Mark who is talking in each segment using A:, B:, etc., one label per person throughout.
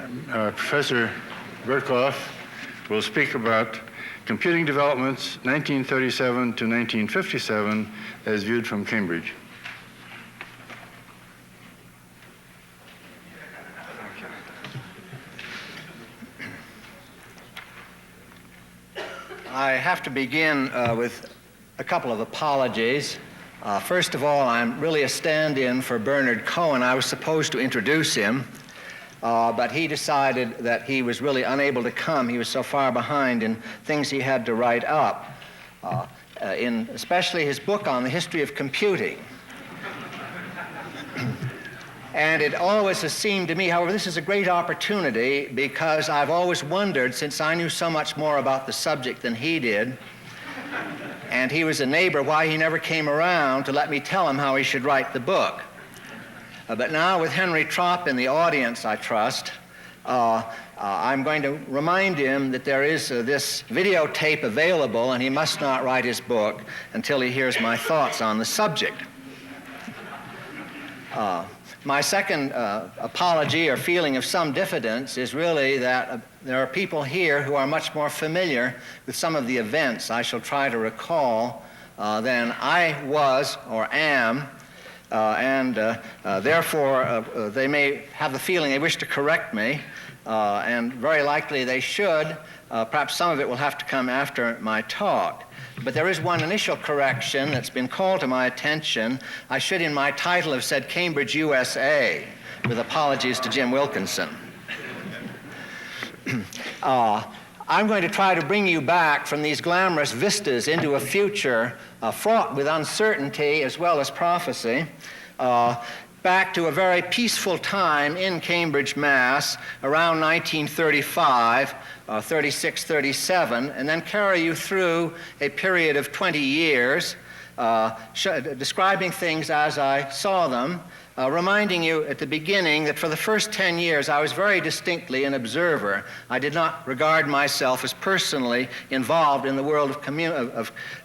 A: Professor Birkhoff will speak about computing developments 1937 to 1957 as viewed from Cambridge.
B: I have to begin with a couple of apologies. First of all, I'm really a stand-in for Bernard Cohen. I was supposed to introduce him, but he decided that he was really unable to come. He was so far behind in things he had to write up, in especially his book on the history of computing. And it always has seemed to me, however, this is a great opportunity because I've always wondered, since I knew so much more about the subject than he did, and he was a neighbor, why he never came around to let me tell him how he should write the book. But now with Henry Tropp in the audience, I trust, I'm going to remind him that there is this videotape available, and he must not write his book until he hears my thoughts on the subject. My second apology or feeling of some diffidence is really that there are people here who are much more familiar with some of the events I shall try to recall than I was or am, and therefore they may have the feeling they wish to correct me, and very likely they should. Perhaps some of it will have to come after my talk. But there is one initial correction that's been called to my attention. I should, in my title, have said Cambridge, USA, with apologies to Jim Wilkinson. I'm going to try to bring you back from these glamorous vistas into a future fraught with uncertainty as well as prophecy, back to a very peaceful time in Cambridge, Mass, around 1935, 36, 37, and then carry you through a period of 20 years, describing things as I saw them, reminding you at the beginning that for the first 10 years I was very distinctly an observer. I did not regard myself as personally involved in the world of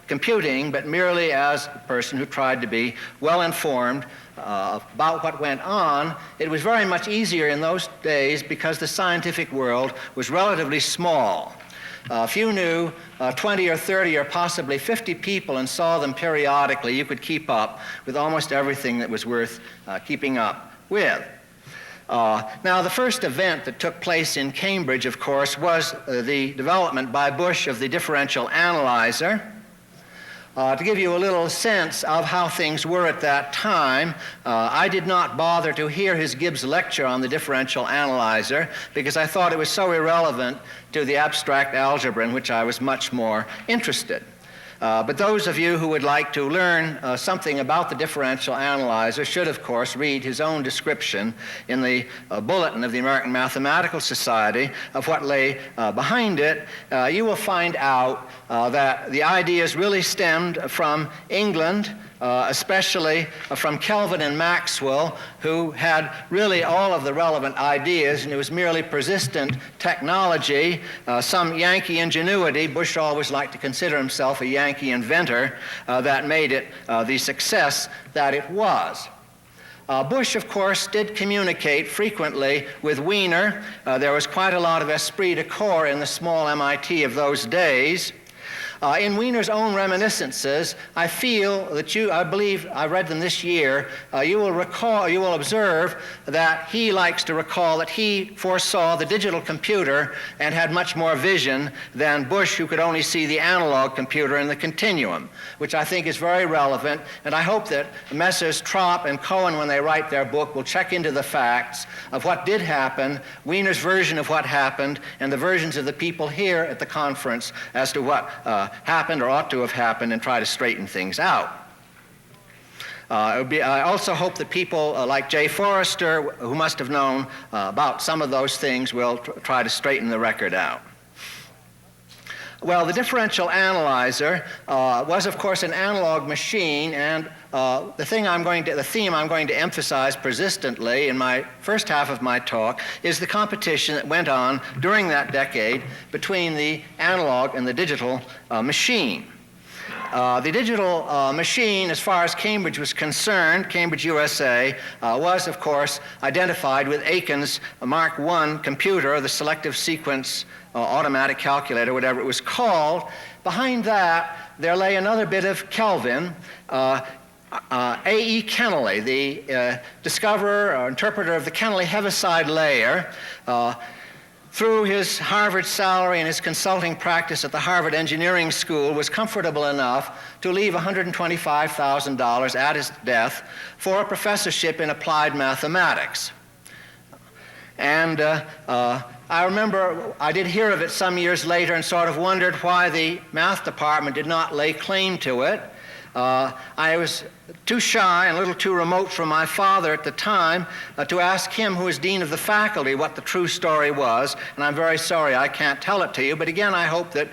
B: computing, but merely as a person who tried to be well informed about what went on. It was very much easier in those days because the scientific world was relatively small. If you knew 20 or 30 or possibly 50 people and saw them periodically, you could keep up with almost everything that was worth keeping up with. Now, the first event that took place in Cambridge, of course, was the development by Bush of the differential analyzer. To give you a little sense of how things were at that time, I did not bother to hear his Gibbs lecture on the differential analyzer because I thought it was so irrelevant to the abstract algebra in which I was much more interested. But those of you who would like to learn something about the differential analyzer should, of course, read his own description in the bulletin of the American Mathematical Society of what lay behind it. You will find out that the ideas really stemmed from England, especially from Kelvin and Maxwell, who had really all of the relevant ideas, and it was merely persistent technology, some Yankee ingenuity. Bush always liked to consider himself a Yankee inventor, that made it the success that it was. Bush, of course, did communicate frequently with Wiener. There was quite a lot of esprit de corps in the small MIT of those days. In Wiener's own Reminiscences, I feel that I believe I read them this year, you will observe that he likes to recall that he foresaw the digital computer and had much more vision than Bush, who could only see the analog computer in the continuum, which I think is very relevant, and I hope that Messrs. Tropp and Cohen, when they write their book, will check into the facts of what did happen, Wiener's version of what happened, and the versions of the people here at the conference as to what happened or ought to have happened, and try to straighten things out. I also hope that people like Jay Forrester, who must have known about some of those things, will try to straighten the record out. Well, the differential analyzer was, of course, an analog machine, and the theme I'm going to emphasize persistently in my first half of my talk is the competition that went on during that decade between the analog and the digital machine. The digital machine, as far as Cambridge was concerned, Cambridge, USA, was, of course, identified with Aiken's Mark I computer, the selective sequence automatic calculator, whatever it was called. Behind that, there lay another bit of Kelvin. A.E. Kennelly, the discoverer or interpreter of the Kennelly-Heaviside layer, through his Harvard salary and his consulting practice at the Harvard Engineering School, was comfortable enough to leave $125,000 at his death for a professorship in applied mathematics. And I remember I did hear of it some years later and sort of wondered why the math department did not lay claim to it. I was too shy and a little too remote from my father at the time to ask him, who was dean of the faculty, what the true story was, and I'm very sorry I can't tell it to you. But again, I hope that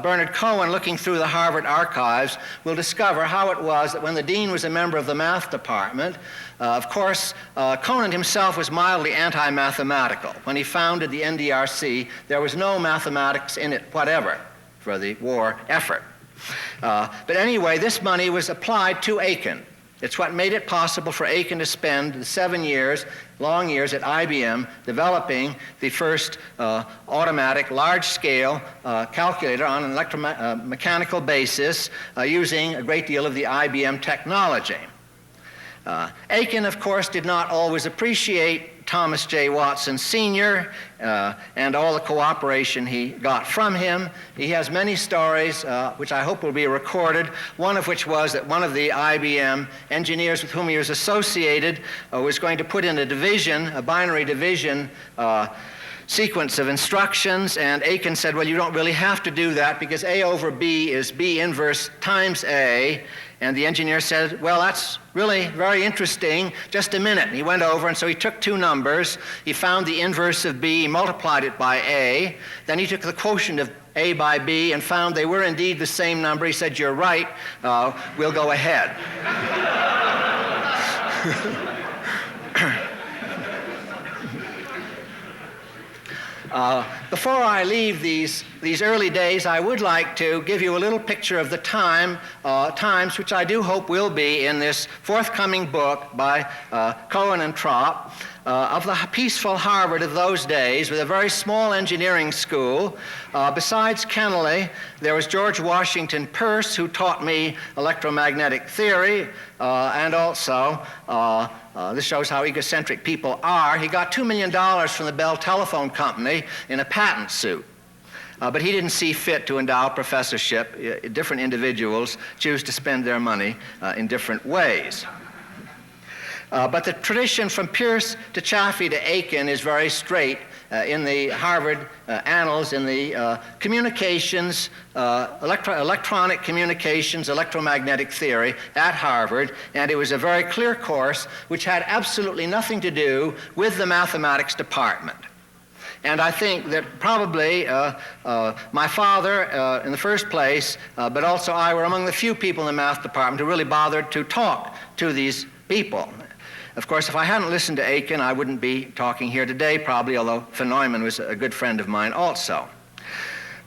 B: Bernard Cohen, looking through the Harvard archives, will discover how it was that when the dean was a member of the math department, of course, Cohen himself was mildly anti-mathematical. When he founded the NDRC, there was no mathematics in it whatever for the war effort. But anyway, this money was applied to Aiken. It's what made it possible for Aiken to spend the 7 years, long years at IBM, developing the first automatic, large-scale calculator on an electromechanical basis using a great deal of the IBM technology. Aiken, of course, did not always appreciate Thomas J. Watson Sr. And all the cooperation he got from him. He has many stories, which I hope will be recorded, one of which was that one of the IBM engineers with whom he was associated was going to put in a division, a binary division sequence of instructions, and Aiken said, well, you don't really have to do that because A over B is B inverse times A. And the engineer said, well, that's really very interesting. Just a minute. And he went over, and so he took two numbers. He found the inverse of B, multiplied it by A. Then he took the quotient of A by B and found they were indeed the same number. He said, you're right. We'll go ahead. Before I leave these early days, I would like to give you a little picture of the times, which I do hope will be in this forthcoming book by Cohen and Tropp, of the peaceful Harvard of those days with a very small engineering school. Besides Kennelly, there was George Washington Peirce, who taught me electromagnetic theory, and also this shows how egocentric people are. He got $2 million from the Bell Telephone Company in a patent suit. But he didn't see fit to endow professorship. Different individuals choose to spend their money in different ways. But the tradition from Peirce to Chaffee to Aiken is very straight in the Harvard annals, in the communications, electronic communications, electromagnetic theory at Harvard, and it was a very clear course which had absolutely nothing to do with the mathematics department. And I think that probably my father, in the first place, but also I, were among the few people in the math department who really bothered to talk to these people. Of course, if I hadn't listened to Aiken, I wouldn't be talking here today, probably, although Van Neumann was a good friend of mine also.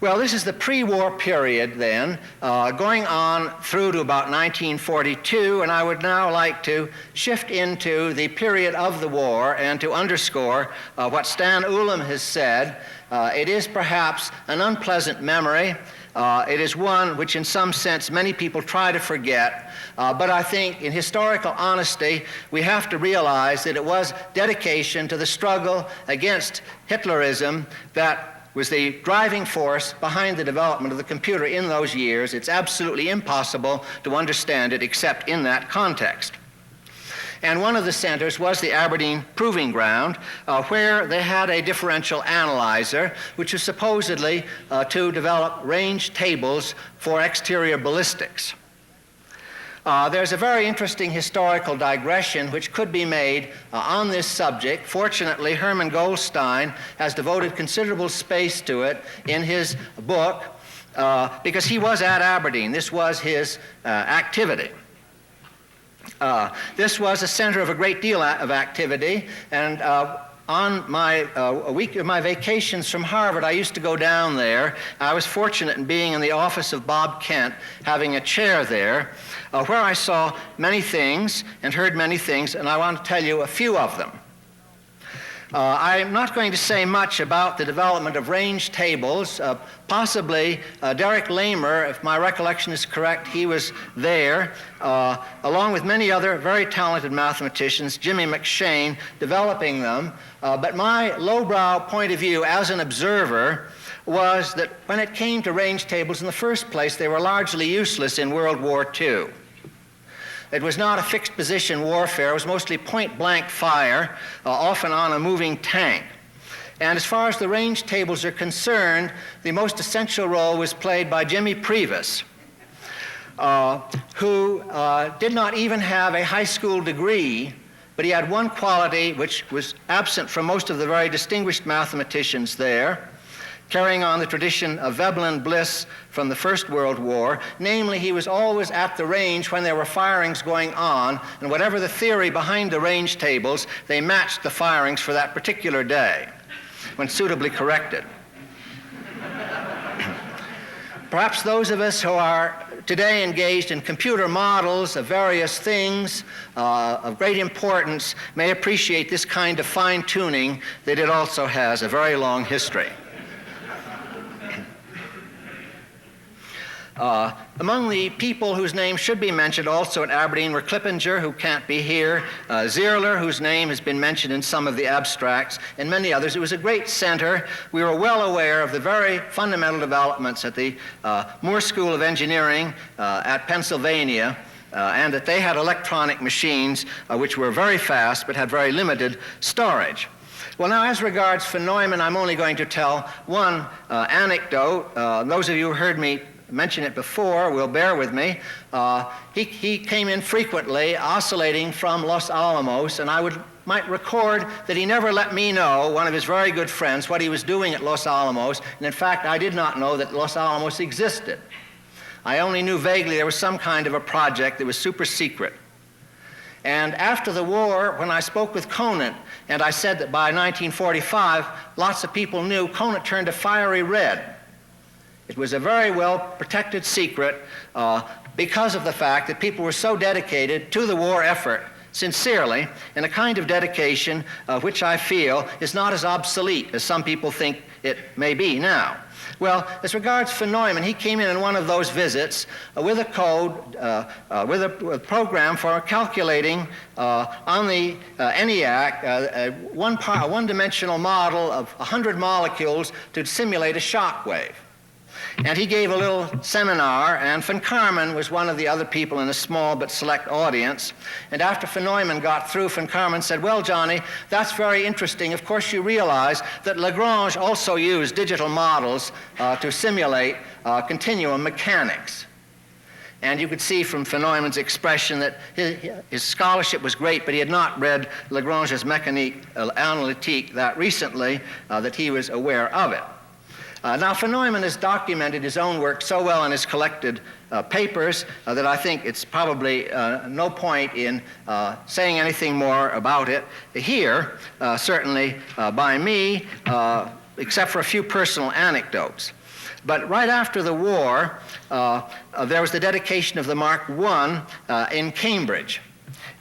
B: Well, this is the pre-war period then, going on through to about 1942, and I would now like to shift into the period of the war and to underscore what Stan Ulam has said. It is perhaps an unpleasant memory. It is one which in some sense many people try to forget, but I think in historical honesty we have to realize that it was dedication to the struggle against Hitlerism that was the driving force behind the development of the computer in those years. It's absolutely impossible to understand it except in that context. And one of the centers was the Aberdeen Proving Ground, where they had a differential analyzer, which was supposedly to develop range tables for exterior ballistics. There's a very interesting historical digression which could be made on this subject. Fortunately, Herman Goldstein has devoted considerable space to it in his book because he was at Aberdeen. This was his activity. This was a center of a great deal of activity, and on a week of my vacations from Harvard, I used to go down there. I was fortunate in being in the office of Bob Kent, having a chair there, where I saw many things and heard many things, and I want to tell you a few of them. I'm not going to say much about the development of range tables. Possibly Derek Lamer, if my recollection is correct, he was there, along with many other very talented mathematicians, Jimmy McShane, developing them. But my lowbrow point of view as an observer was that when it came to range tables in the first place, they were largely useless in World War II. It was not a fixed position warfare. It was mostly point-blank fire, often on a moving tank. And as far as the range tables are concerned, the most essential role was played by Jimmy Previs, who did not even have a high school degree, but he had one quality which was absent from most of the very distinguished mathematicians there, carrying on the tradition of Veblen Bliss from the First World War. Namely, he was always at the range when there were firings going on, and whatever the theory behind the range tables, they matched the firings for that particular day, when suitably corrected. Perhaps those of us who are today engaged in computer models of various things of great importance may appreciate this kind of fine-tuning that it also has a very long history. Among the people whose names should be mentioned also at Aberdeen were Clippinger, who can't be here, Zierler, whose name has been mentioned in some of the abstracts, and many others. It was a great center. We were well aware of the very fundamental developments at the Moore School of Engineering at Pennsylvania, and that they had electronic machines which were very fast but had very limited storage. Well, now, as regards von Neumann, I'm only going to tell one anecdote. Those of you who heard me mention it before will bear with me. He came in frequently, oscillating from Los Alamos, and I might record that he never let me know, one of his very good friends, what he was doing at Los Alamos, and in fact, I did not know that Los Alamos existed. I only knew vaguely there was some kind of a project that was super secret. And after the war, when I spoke with Conant, and I said that by 1945, lots of people knew, Conant turned a fiery red. It was a very well protected secret because of the fact that people were so dedicated to the war effort, sincerely, in a kind of dedication which I feel is not as obsolete as some people think it may be now. Well, as regards von Neumann, he came in one of those visits with a code, with a program for calculating on the ENIAC a one-dimensional model of 100 molecules to simulate a shock wave. And he gave a little seminar, and von Karman was one of the other people in a small but select audience. And after von Neumann got through, von Karman said, "Well, Johnny, that's very interesting. Of course, you realize that Lagrange also used digital models to simulate continuum mechanics." And you could see from von Neumann's expression that his scholarship was great, but he had not read Lagrange's Mécanique analytique that recently that he was aware of it. Now, von Neumann has documented his own work so well in his collected papers that I think it's probably no point in saying anything more about it here, certainly by me, except for a few personal anecdotes. But right after the war, there was the dedication of the Mark I in Cambridge.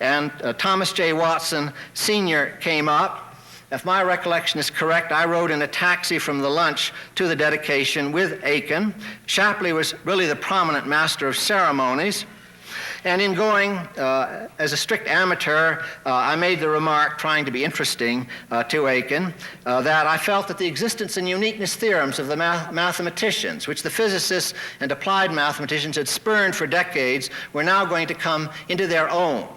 B: And Thomas J. Watson Sr. came up. If my recollection is correct, I rode in a taxi from the lunch to the dedication with Aiken. Shapley was really the prominent master of ceremonies. And in going as a strict amateur, I made the remark, trying to be interesting to Aiken, that I felt that the existence and uniqueness theorems of the mathematicians, which the physicists and applied mathematicians had spurned for decades, were now going to come into their own.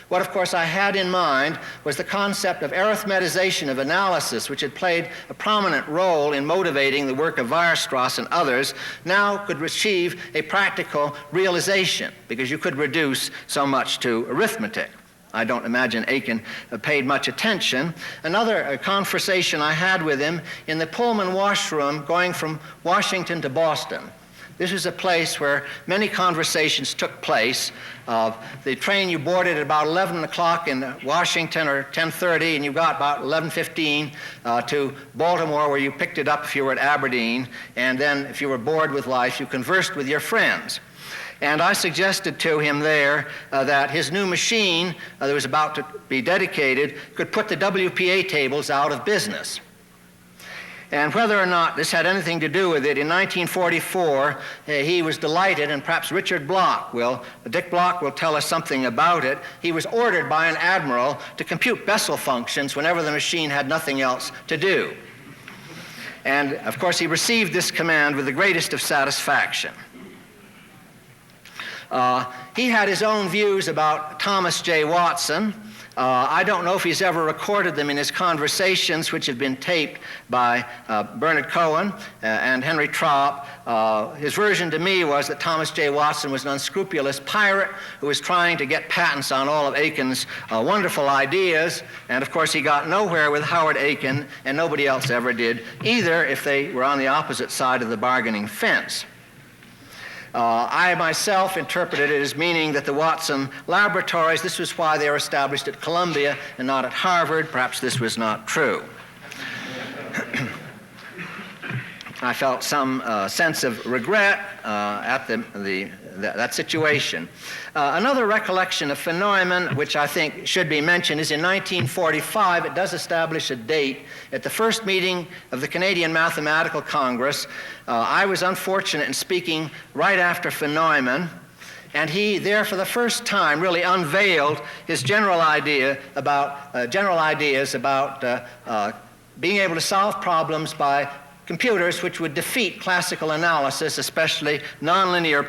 B: What, of course, I had in mind was the concept of arithmetization of analysis, which had played a prominent role in motivating the work of Weierstrass and others, now could achieve a practical realization, because you could reduce so much to arithmetic. I don't imagine Aiken paid much attention. Another conversation I had with him in the Pullman washroom going from Washington to Boston. This was a place where many conversations took place. The train you boarded at about 11 o'clock in Washington or 10:30, and you got about 11:15 to Baltimore, where you picked it up if you were at Aberdeen. And then if you were bored with life, you conversed with your friends. And I suggested to him there that his new machine that was about to be dedicated could put the WPA tables out of business. And whether or not this had anything to do with it, in 1944, he was delighted, and perhaps Dick Block will tell us something about it. He was ordered by an admiral to compute Bessel functions whenever the machine had nothing else to do. And, of course, he received this command with the greatest of satisfaction. He had his own views about Thomas J. Watson. I don't know if he's ever recorded them in his conversations, which have been taped by Bernard Cohen and Henry Trapp. His version to me was that Thomas J. Watson was an unscrupulous pirate who was trying to get patents on all of Aiken's wonderful ideas. And, of course, he got nowhere with Howard Aiken, and nobody else ever did either if they were on the opposite side of the bargaining fence. I myself interpreted it as meaning that the Watson laboratories, this was why they were established at Columbia and not at Harvard. Perhaps this was not true. I felt some sense of regret at that situation. Another recollection of Neumann, which I think should be mentioned, is in 1945. It does establish a date. At the first meeting of the Canadian Mathematical Congress, I was unfortunate in speaking right after Neumann, and he there for the first time really unveiled his general ideas about being able to solve problems by computers which would defeat classical analysis, especially nonlinear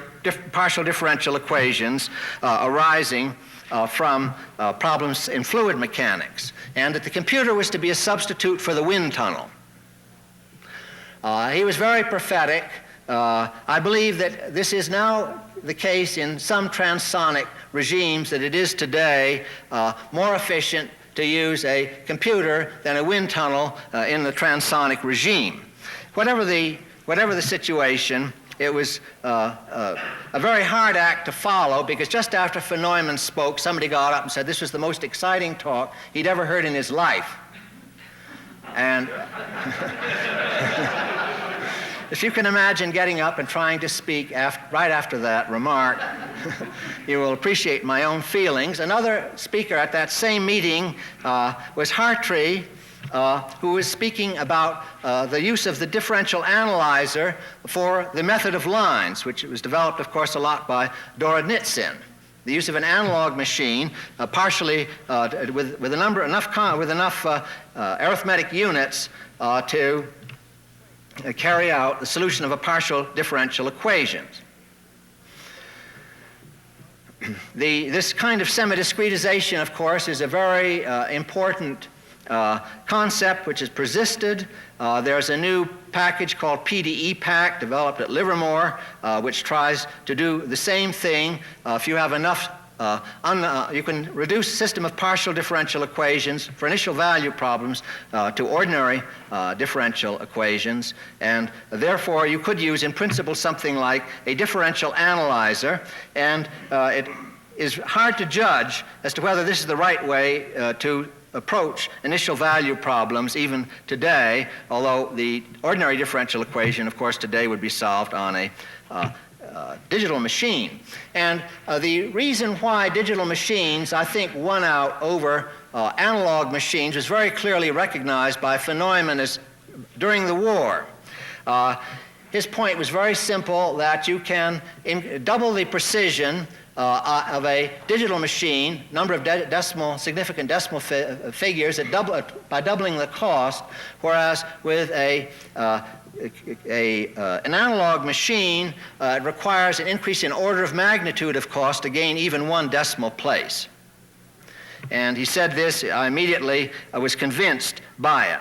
B: partial differential equations arising from problems in fluid mechanics, and that the computer was to be a substitute for the wind tunnel. He was very prophetic. I believe that this is now the case in some transonic regimes, that it is today more efficient to use a computer than a wind tunnel in the transonic regime. Whatever the situation, it was a very hard act to follow, because just after Neumann spoke, somebody got up and said this was the most exciting talk he'd ever heard in his life. And if you can imagine getting up and trying to speak right after that remark, you will appreciate my own feelings. Another speaker at that same meeting was Hartree, who was speaking about the use of the differential analyzer for the method of lines, which was developed, of course, a lot by Doronitzin. The use of an analog machine, partially with enough arithmetic units to carry out the solution of a partial differential equations. This kind of semi-discretization, of course, is a very important concept which has persisted. There's a new package called PDE-PAC developed at Livermore, which tries to do the same thing. If you have enough, you can reduce a system of partial differential equations for initial value problems to ordinary differential equations, and therefore you could use in principle something like a differential analyzer, and it is hard to judge as to whether this is the right way to approach initial value problems even today, although the ordinary differential equation, of course, today would be solved on a digital machine. And the reason why digital machines, I think, won out over analog machines was very clearly recognized by Neumann during the war. His point was very simple, that you can double the precision of a digital machine, number of significant decimal figures by doubling the cost, whereas with an analog machine, it requires an increase in order of magnitude of cost to gain even one decimal place. And he said this, I immediately was convinced by it.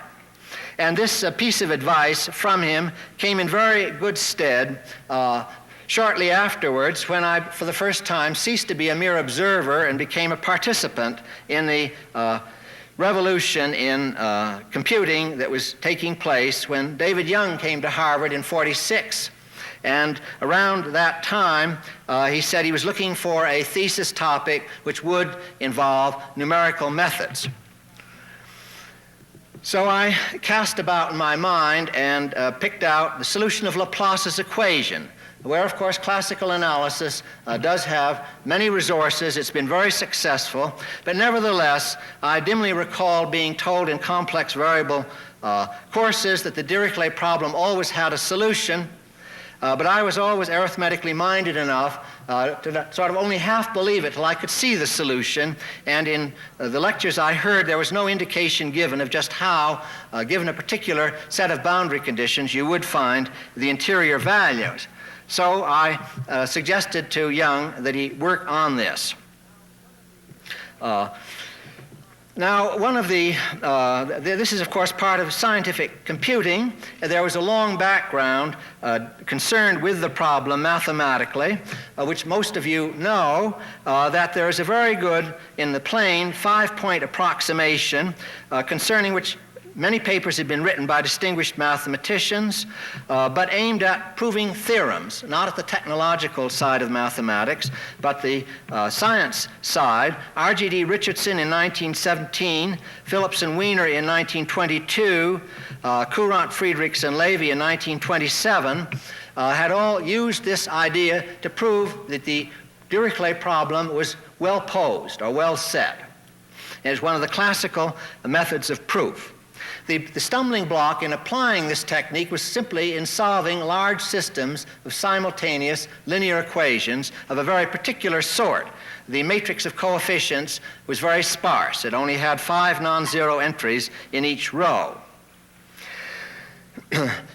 B: And this piece of advice from him came in very good stead shortly afterwards, when I, for the first time, ceased to be a mere observer and became a participant in the revolution in computing that was taking place when David Young came to Harvard in '46. And around that time, he said he was looking for a thesis topic which would involve numerical methods. So I cast about in my mind and picked out the solution of Laplace's equation, where, of course, classical analysis does have many resources. It's been very successful. But nevertheless, I dimly recall being told in complex variable courses that the Dirichlet problem always had a solution. But I was always arithmetically minded enough to sort of only half believe it till I could see the solution. And in the lectures I heard, there was no indication given of just how, given a particular set of boundary conditions, you would find the interior values. So I suggested to Young that he work on this. Now, one of this is, of course, part of scientific computing. There was a long background concerned with the problem mathematically, which most of you know, that there is a very good, in the plain, 5-point approximation concerning which many papers have been written by distinguished mathematicians, but aimed at proving theorems, not at the technological side of mathematics, but the science side. R.G.D. Richardson in 1917, Phillips and Wiener in 1922, Courant, Friedrichs, and Levy in 1927, had all used this idea to prove that the Dirichlet problem was well posed or well set. It is one of the classical methods of proof. The stumbling block in applying this technique was simply in solving large systems of simultaneous linear equations of a very particular sort. The matrix of coefficients was very sparse. It only had 5 non-zero entries in each row.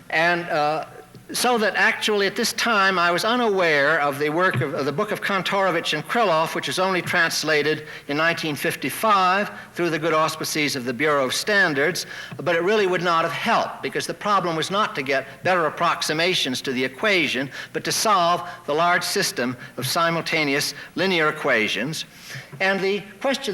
B: And so that actually at this time I was unaware of the work of the book of Kantorovich and Krylov, which was only translated in 1955 through the good auspices of the Bureau of Standards, but it really would not have helped because the problem was not to get better approximations to the equation, but to solve the large system of simultaneous linear equations. And the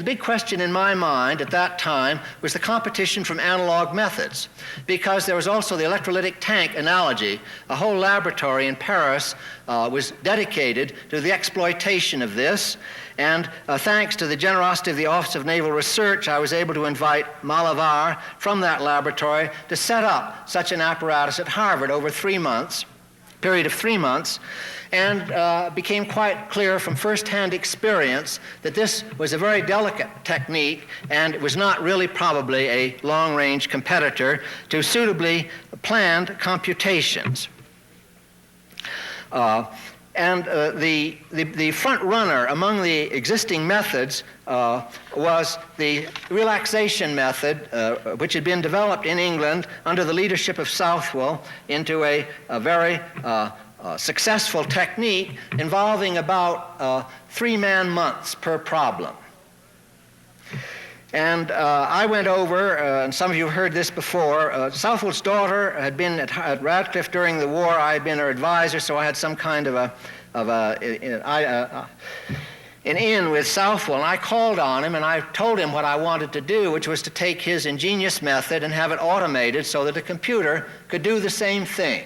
B: big question in my mind at that time was the competition from analog methods, because there was also the electrolytic tank analogy. A whole laboratory in Paris was dedicated to the exploitation of this, and thanks to the generosity of the Office of Naval Research, I was able to invite Malavar from that laboratory to set up such an apparatus at Harvard over 3 months, period of 3 months, and became quite clear from first-hand experience that this was a very delicate technique and it was not really probably a long-range competitor to suitably planned computations. The front runner among the existing methods was the relaxation method, which had been developed in England under the leadership of Southwell into a very successful technique involving about 3 man-months per problem. And I went over, and some of you have heard this before, Southwell's daughter had been at Radcliffe during the war. I had been her advisor, so I had some kind of an in with Southwell. And I called on him, and I told him what I wanted to do, which was to take his ingenious method and have it automated so that a computer could do the same thing.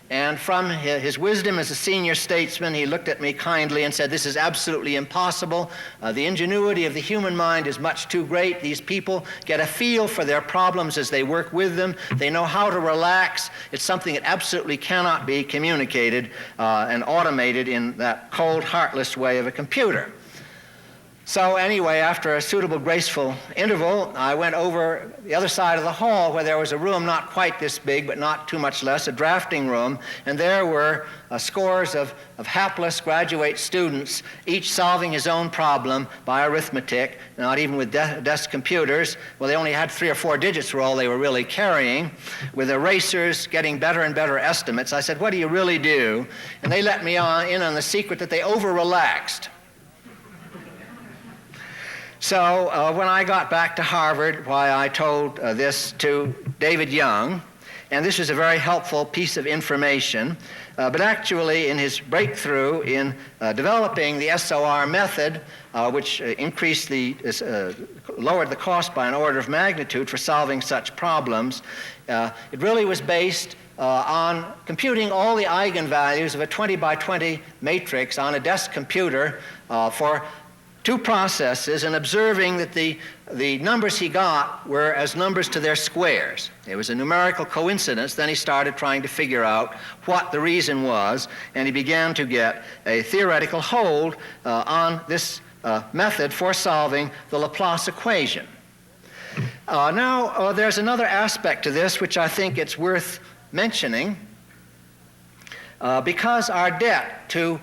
B: And from his wisdom as a senior statesman, he looked at me kindly and said, "This is absolutely impossible. The ingenuity of the human mind is much too great. These people get a feel for their problems as they work with them. They know how to relax. It's something that absolutely cannot be communicated and automated in that cold, heartless way of a computer." So anyway, after a suitable, graceful interval, I went over the other side of the hall where there was a room not quite this big, but not too much less, a drafting room, and there were scores of hapless graduate students, each solving his own problem by arithmetic, not even with desk computers. Well, they only had 3 or 4 digits were all they were really carrying, with erasers getting better and better estimates. I said, "What do you really do?" And they let me in on the secret that they over-relaxed. So when I got back to Harvard, why I told this to David Young, and this was a very helpful piece of information, but actually in his breakthrough in developing the SOR method, which lowered the cost by an order of magnitude for solving such problems, it really was based on computing all the eigenvalues of a 20 by 20 matrix on a desk computer for two processes and observing that the numbers he got were as numbers to their squares. It was a numerical coincidence. Then he started trying to figure out what the reason was, and he began to get a theoretical hold on this method for solving the Laplace equation. Now, there's another aspect to this which I think it's worth mentioning. Because our debt to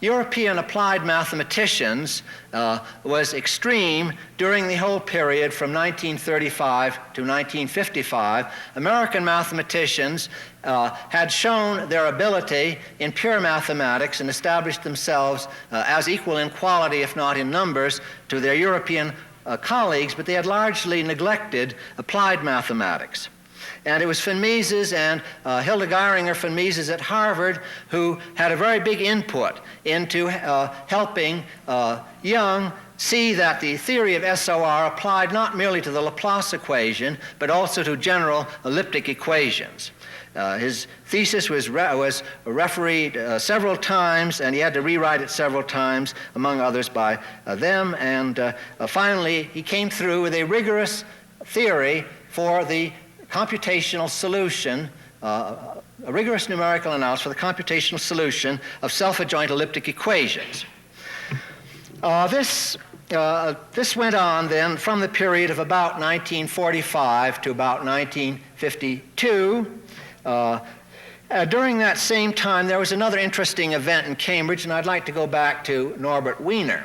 B: European applied mathematicians was extreme during the whole period from 1935 to 1955, American mathematicians had shown their ability in pure mathematics and established themselves as equal in quality, if not in numbers, to their European colleagues, but they had largely neglected applied mathematics. And it was von Mises and Hilde Geiringer von Mises at Harvard who had a very big input into helping Young see that the theory of SOR applied not merely to the Laplace equation, but also to general elliptic equations. His thesis was refereed several times, and he had to rewrite it several times, among others by them. And finally, he came through with a rigorous theory for the computational solution, a rigorous numerical analysis for the computational solution of self-adjoint elliptic equations. This went on then from the period of about 1945 to about 1952. During that same time, there was another interesting event in Cambridge, and I'd like to go back to Norbert Wiener.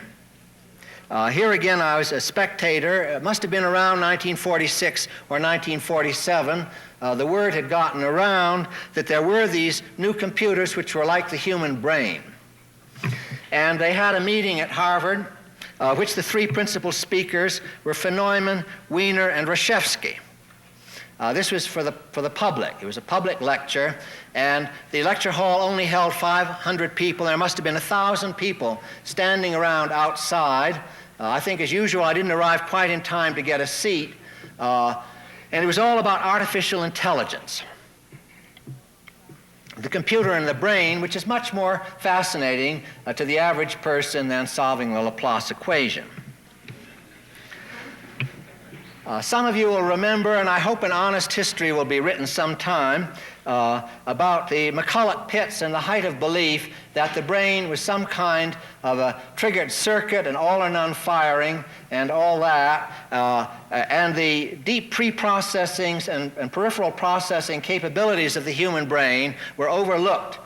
B: Here again, I was a spectator. It must have been around 1946 or 1947. The word had gotten around that there were these new computers which were like the human brain. And they had a meeting at Harvard, which the three principal speakers were von Neumann, Wiener, and Reshevsky. This was for the public. It was a public lecture, and the lecture hall only held 500 people. There must have been 1,000 people standing around outside. I think, as usual, I didn't arrive quite in time to get a seat, and it was all about artificial intelligence, the computer and the brain, which is much more fascinating to the average person than solving the Laplace equation. Some of you will remember, and I hope an honest history will be written sometime, about the McCulloch-Pitts and the height of belief that the brain was some kind of a triggered circuit and all or none firing and all that, and the deep pre-processing and peripheral processing capabilities of the human brain were overlooked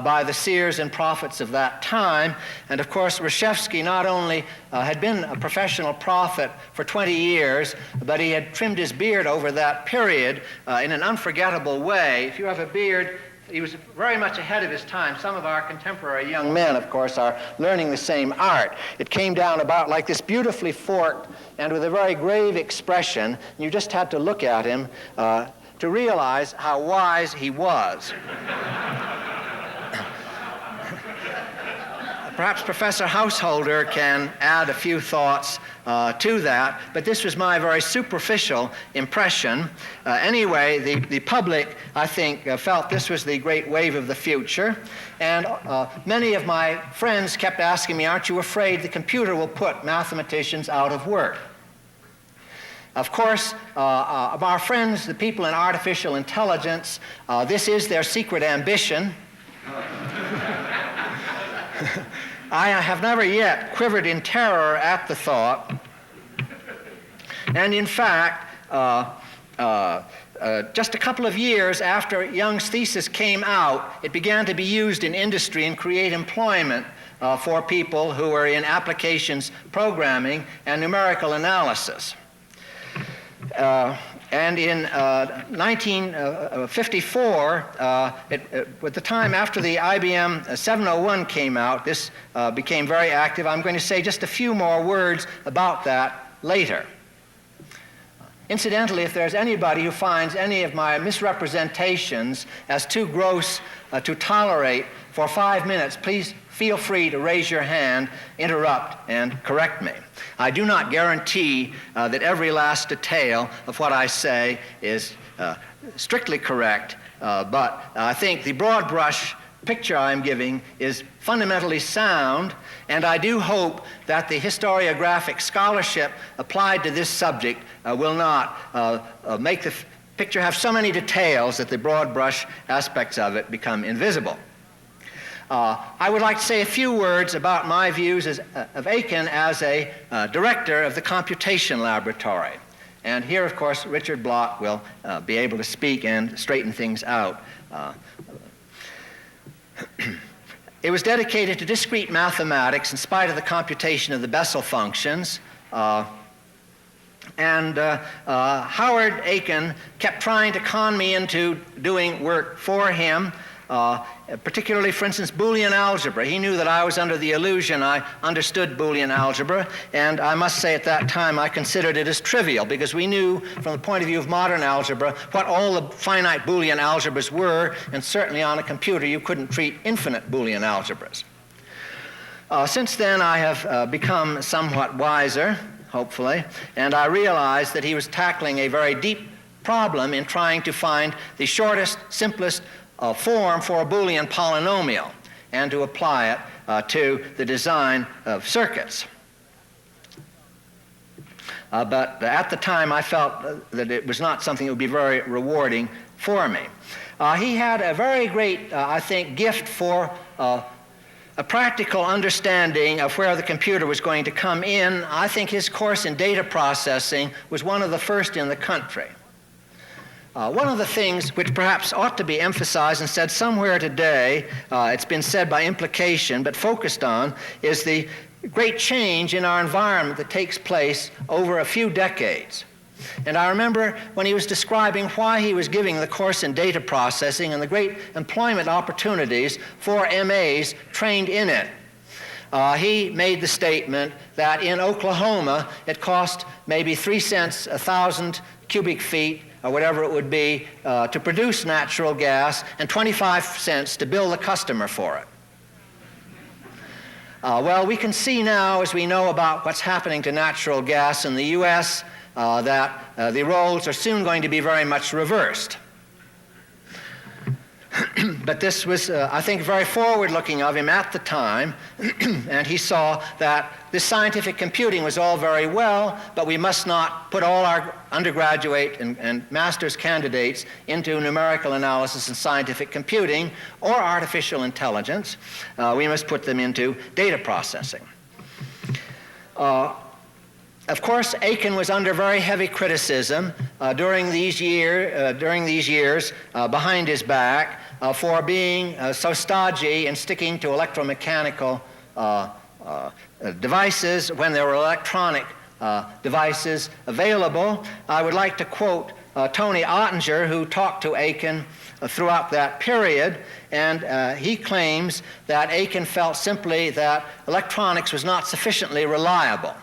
B: by the seers and prophets of that time. And of course, Reshevsky not only had been a professional prophet for 20 years, but he had trimmed his beard over that period in an unforgettable way. If you have a beard, he was very much ahead of his time. Some of our contemporary young men, of course, are learning the same art. It came down about like this, beautifully forked and with a very grave expression. You just had to look at him to realize how wise he was. Perhaps Professor Householder can add a few thoughts to that, but this was my very superficial impression. Anyway, the public, I think, felt this was the great wave of the future, and many of my friends kept asking me, aren't you afraid the computer will put mathematicians out of work? Of course, of our friends, the people in artificial intelligence, this is their secret ambition. I have never yet quivered in terror at the thought. And in fact, just a couple of years after Young's thesis came out, it began to be used in industry and create employment for people who were in applications programming and numerical analysis. And in 1954, at the time after the IBM 701 came out, this became very active. I'm going to say just a few more words about that later. Incidentally, if there's anybody who finds any of my misrepresentations as too gross to tolerate for 5 minutes, please feel free to raise your hand, interrupt, and correct me. I do not guarantee that every last detail of what I say is strictly correct, but I think the broad brush picture I'm giving is fundamentally sound, and I do hope that the historiographic scholarship applied to this subject will not make the picture have so many details that the broad brush aspects of it become invisible. I would like to say a few words about my views of Aiken as a director of the Computation Laboratory. And here, of course, Richard Block will be able to speak and straighten things out. It was dedicated to discrete mathematics in spite of the computation of the Bessel functions. Howard Aiken kept trying to con me into doing work for him, particularly, for instance, Boolean algebra. He knew that I was under the illusion I understood Boolean algebra, and I must say at that time I considered it as trivial, because we knew from the point of view of modern algebra what all the finite Boolean algebras were, and certainly on a computer you couldn't treat infinite Boolean algebras. Since then I have become somewhat wiser, hopefully, and I realized that he was tackling a very deep problem in trying to find the shortest, simplest form for a Boolean polynomial and to apply it to the design of circuits. But at the time I felt that it was not something that would be very rewarding for me. He had a very great, I think, gift for a practical understanding of where the computer was going to come in. I think his course in data processing was one of the first in the country. One of the things which perhaps ought to be emphasized and said somewhere today, it's been said by implication, but focused on, is the great change in our environment that takes place over a few decades. And I remember when he was describing why he was giving the course in data processing and the great employment opportunities for MAs trained in it. He made the statement that in Oklahoma it cost maybe 3 cents a thousand cubic feet, or whatever it would be, to produce natural gas, and 25 cents to bill the customer for it. Well, we can see now, as we know about what's happening to natural gas in the U.S., that the roles are soon going to be very much reversed. But this was, I think, very forward-looking of him at the time, and he saw that this scientific computing was all very well, but we must not put all our undergraduate and master's candidates into numerical analysis and scientific computing or artificial intelligence. We must put them into data processing. Of course, Aiken was under very heavy criticism during these years behind his back for being so stodgy and sticking to electromechanical devices when there were electronic devices available. I would like to quote Tony Ottinger, who talked to Aiken throughout that period, and he claims that Aiken felt simply that electronics was not sufficiently reliable,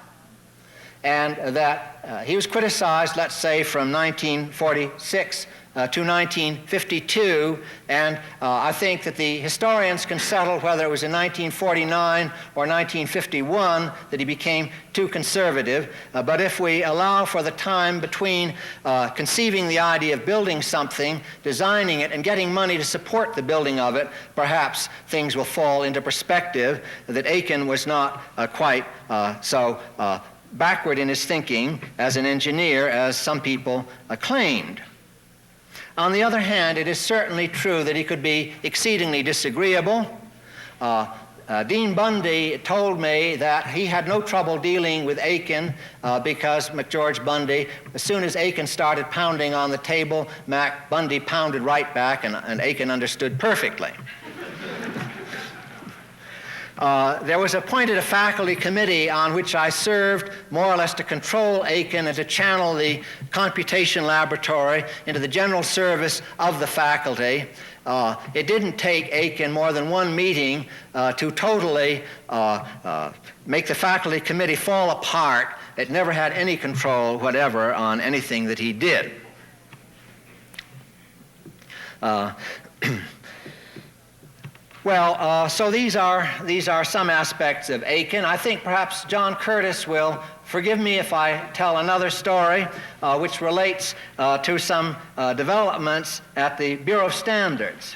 B: and that he was criticized, let's say, from 1946 to 1952, and I think that the historians can settle whether it was in 1949 or 1951 that he became too conservative, but if we allow for the time between conceiving the idea of building something, designing it, and getting money to support the building of it, perhaps things will fall into perspective that Aiken was not quite so backward in his thinking as an engineer as some people claimed. On the other hand, it is certainly true that he could be exceedingly disagreeable. Dean Bundy told me that he had no trouble dealing with Aiken because McGeorge Bundy, as soon as Aiken started pounding on the table, Bundy pounded right back, and Aiken understood perfectly. There was appointed a faculty committee on which I served, more or less to control Aiken and to channel the computation laboratory into the general service of the faculty. It didn't take Aiken more than one meeting to totally make the faculty committee fall apart. It never had any control whatever on anything that he did. Well, so these are some aspects of Aiken. I think perhaps John Curtis will forgive me if I tell another story which relates to some developments at the Bureau of Standards.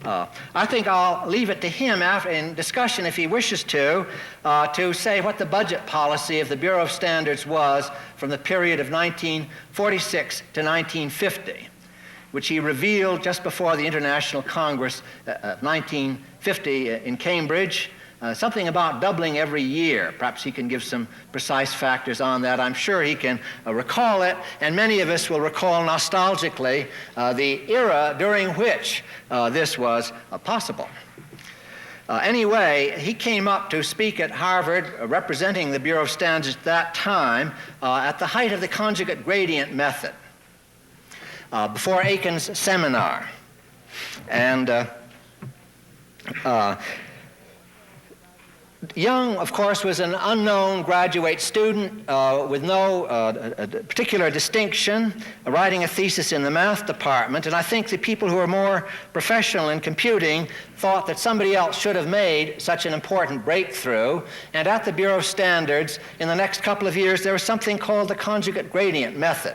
B: I think I'll leave it to him in discussion, if he wishes to say what the budget policy of the Bureau of Standards was from the period of 1946 to 1950, which he revealed just before the International Congress of 1950 in Cambridge. Something about doubling every year. Perhaps he can give some precise factors on that. I'm sure he can recall it, and many of us will recall nostalgically the era during which this was possible. Anyway, he came up to speak at Harvard, representing the Bureau of Standards at that time, at the height of the conjugate gradient method, before Aiken's seminar. And Young, of course, was an unknown graduate student with no particular distinction, writing a thesis in the math department, and I think the people who are more professional in computing thought that somebody else should have made such an important breakthrough. And at the Bureau of Standards, in the next couple of years, there was something called the conjugate gradient method,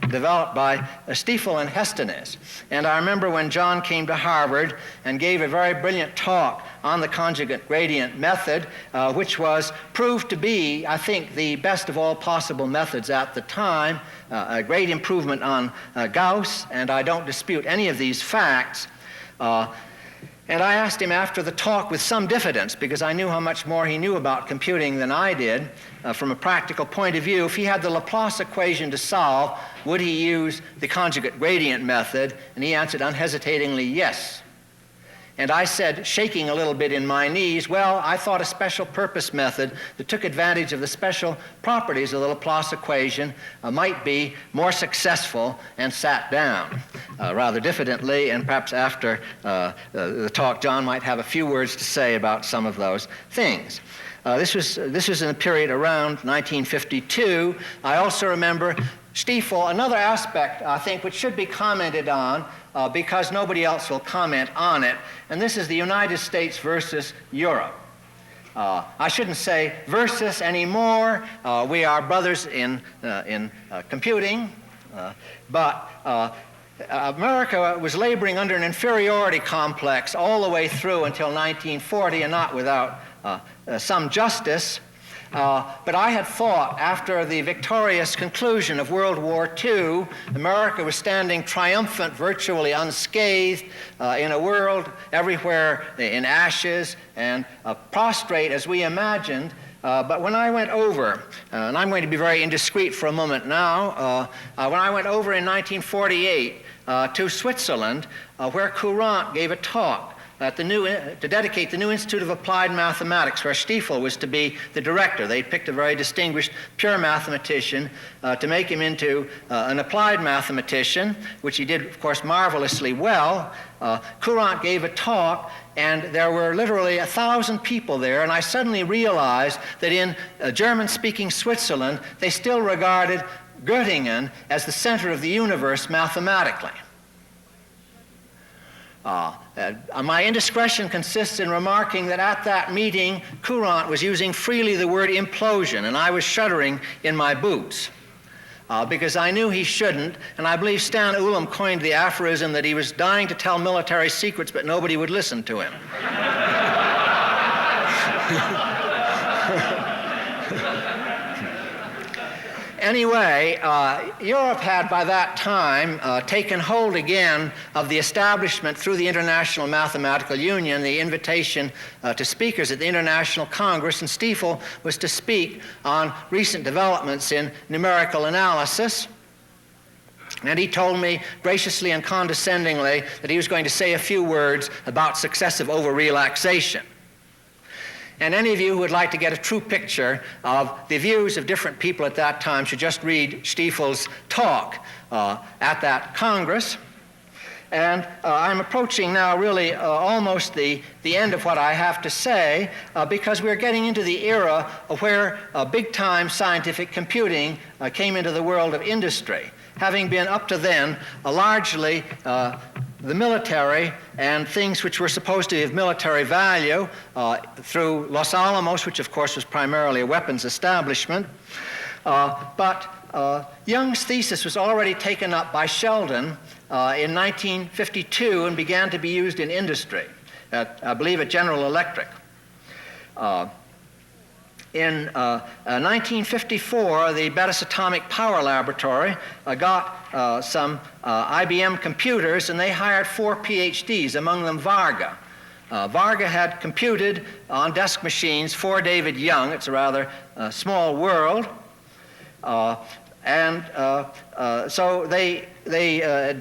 B: developed by Stiefel and Hestenes. And I remember when John came to Harvard and gave a very brilliant talk on the conjugate gradient method, which was proved to be, I think, the best of all possible methods at the time, a great improvement on Gauss, and I don't dispute any of these facts. And I asked him after the talk with some diffidence, because I knew how much more he knew about computing than I did, from a practical point of view, if he had the Laplace equation to solve, would he use the conjugate gradient method? And he answered unhesitatingly yes. And I said, shaking a little bit in my knees, well, I thought a special purpose method that took advantage of the special properties of the Laplace equation might be more successful, and sat down rather diffidently. And perhaps after the talk, John might have a few words to say about some of those things. This was in the period around 1952. I also remember Stiefel, another aspect, I think, which should be commented on because nobody else will comment on it, and this is the United States versus Europe. I shouldn't say versus anymore. We are brothers in computing, but America was laboring under an inferiority complex all the way through until 1940, and not without some justice. But I had thought, after the victorious conclusion of World War II, America was standing triumphant, virtually unscathed, in a world everywhere in ashes and prostrate as we imagined. But when I went over, and I'm going to be very indiscreet for a moment now, when I went over in 1948 to Switzerland, where Courant gave a talk to dedicate the new Institute of Applied Mathematics, where Stiefel was to be the director. They'd picked a very distinguished pure mathematician to make him into an applied mathematician, which he did, of course, marvelously well. Courant gave a talk, and there were literally 1,000 people there, and I suddenly realized that in German-speaking Switzerland, they still regarded Göttingen as the center of the universe mathematically. My indiscretion consists in remarking that at that meeting, Courant was using freely the word implosion, and I was shuddering in my boots because I knew he shouldn't, and I believe Stan Ulam coined the aphorism that he was dying to tell military secrets, but nobody would listen to him. Anyway, Europe had by that time taken hold again of the establishment through the International Mathematical Union, the invitation to speakers at the International Congress, and Stiefel was to speak on recent developments in numerical analysis. And he told me graciously and condescendingly that he was going to say a few words about successive over-relaxation. And any of you who would like to get a true picture of the views of different people at that time should just read Stiefel's talk at that Congress. And I'm approaching now really almost the end of what I have to say because we're getting into the era where big-time scientific computing came into the world of industry, having been up to then largely the military and things which were supposed to have military value through Los Alamos, which of course was primarily a weapons establishment. But Young's thesis was already taken up by Sheldon in 1952 and began to be used in industry, I believe at General Electric. In 1954, the Bettis Atomic Power Laboratory got some IBM computers, and they hired 4 PhDs, among them Varga. Varga had computed on desk machines for David Young. It's a rather small world. So at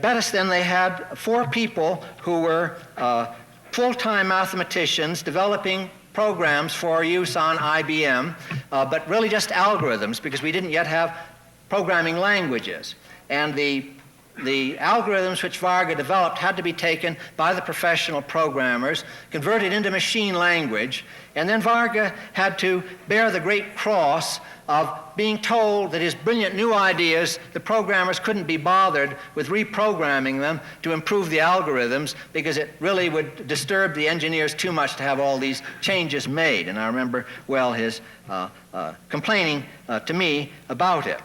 B: Bettis then they had 4 people who were full-time mathematicians developing programs for use on IBM, but really just algorithms, because we didn't yet have programming languages. And the algorithms which Varga developed had to be taken by the professional programmers, converted into machine language, and then Varga had to bear the great cross of being told that his brilliant new ideas, the programmers couldn't be bothered with reprogramming them to improve the algorithms, because it really would disturb the engineers too much to have all these changes made. And I remember well his complaining to me about it.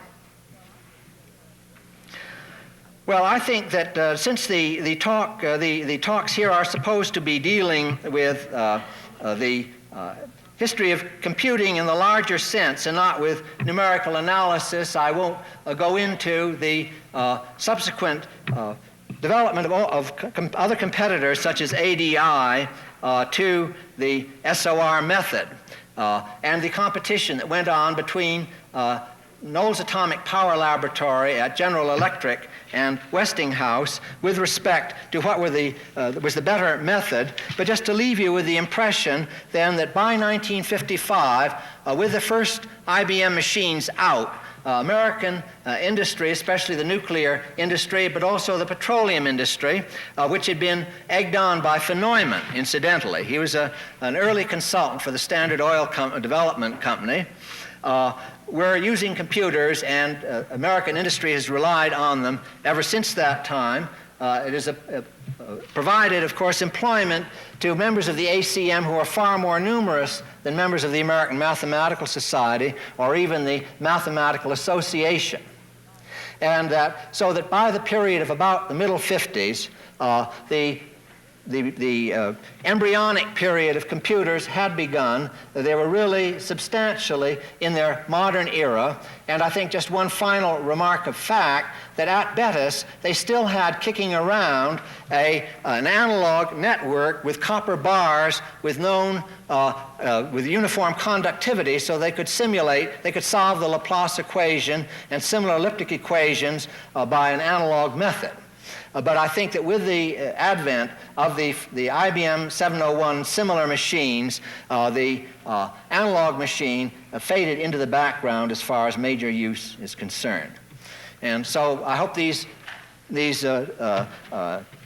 B: Well, I think that since the talks here are supposed to be dealing with the history of computing in the larger sense and not with numerical analysis, I won't go into the subsequent development of other competitors such as ADI to the SOR method and the competition that went on between Knowles Atomic Power Laboratory at General Electric and Westinghouse with respect to what was the better method, but just to leave you with the impression then that by 1955, with the first IBM machines out, American industry, especially the nuclear industry, but also the petroleum industry, which had been egged on by Neumann, incidentally. He was an early consultant for the Standard Oil Development Company. We're using computers, and American industry has relied on them ever since that time. It has provided, of course, employment to members of the ACM who are far more numerous than members of the American Mathematical Society or even the Mathematical Association. And so that by the period of about the middle 50s, the embryonic period of computers had begun. They were really substantially in their modern era. And I think just one final remark of fact, that at Bettis, they still had kicking around an analog network with copper bars with with uniform conductivity, so they could solve the Laplace equation and similar elliptic equations by an analog method. But I think that with the advent of the IBM 701 similar machines, the analog machine faded into the background as far as major use is concerned. And so I hope these